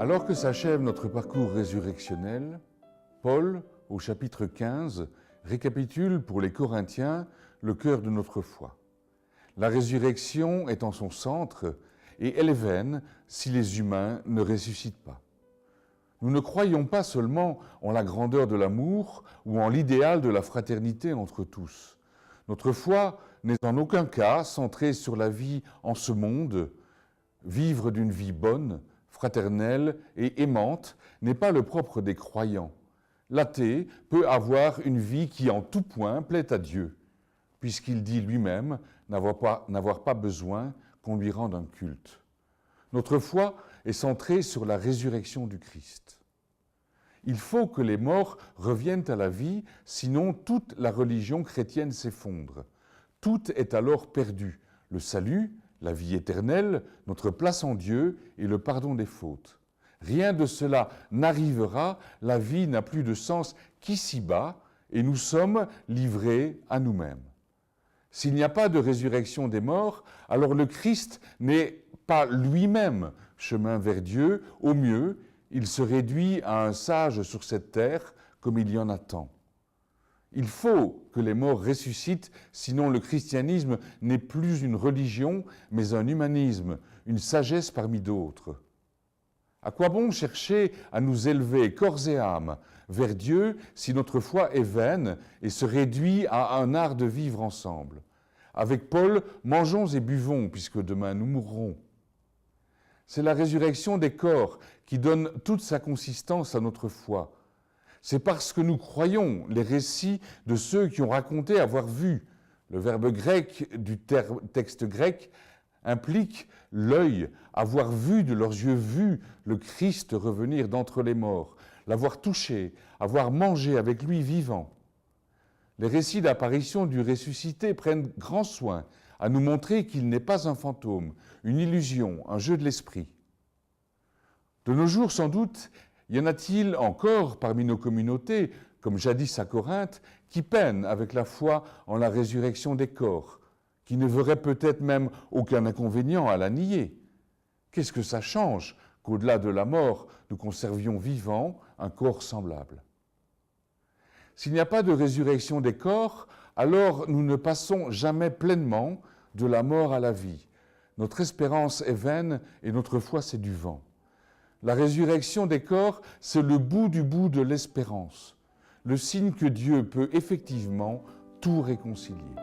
Alors que s'achève notre parcours résurrectionnel, Paul, au chapitre 15, récapitule pour les Corinthiens le cœur de notre foi. La résurrection est en son centre et elle est vaine si les humains ne ressuscitent pas. Nous ne croyons pas seulement en la grandeur de l'amour ou en l'idéal de la fraternité entre tous. Notre foi n'est en aucun cas centrée sur la vie en ce monde. Vivre d'une vie bonne, fraternelle et aimante n'est pas le propre des croyants. L'athée peut avoir une vie qui en tout point plaît à Dieu, puisqu'il dit lui-même n'avoir pas besoin qu'on lui rende un culte. Notre foi est centrée sur la résurrection du Christ. Il faut que les morts reviennent à la vie, sinon toute la religion chrétienne s'effondre. Tout est alors perdu, le salut, la vie éternelle, notre place en Dieu et le pardon des fautes. Rien de cela n'arrivera, la vie n'a plus de sens qu'ici-bas et nous sommes livrés à nous-mêmes. S'il n'y a pas de résurrection des morts, alors le Christ n'est pas lui-même chemin vers Dieu. Au mieux, il se réduit à un sage sur cette terre comme il y en a tant. Il faut que les morts ressuscitent, sinon le christianisme n'est plus une religion, mais un humanisme, une sagesse parmi d'autres. À quoi bon chercher à nous élever corps et âme vers Dieu si notre foi est vaine et se réduit à un art de vivre ensemble? Avec Paul, mangeons et buvons, puisque demain nous mourrons. C'est la résurrection des corps qui donne toute sa consistance à notre foi. C'est parce que nous croyons les récits de ceux qui ont raconté avoir vu. Le verbe grec du texte grec implique l'œil, avoir vu de leurs yeux vus le Christ revenir d'entre les morts, l'avoir touché, avoir mangé avec lui vivant. Les récits d'apparition du ressuscité prennent grand soin à nous montrer qu'il n'est pas un fantôme, une illusion, un jeu de l'esprit. De nos jours, sans doute, y en a-t-il encore parmi nos communautés, comme jadis à Corinthe, qui peinent avec la foi en la résurrection des corps, qui ne verraient peut-être même aucun inconvénient à la nier? Qu'est-ce que ça change qu'au-delà de la mort, nous conservions vivant un corps semblable? S'il n'y a pas de résurrection des corps, alors nous ne passons jamais pleinement de la mort à la vie. Notre espérance est vaine et notre foi c'est du vent. La résurrection des corps, c'est le bout du bout de l'espérance, le signe que Dieu peut effectivement tout réconcilier.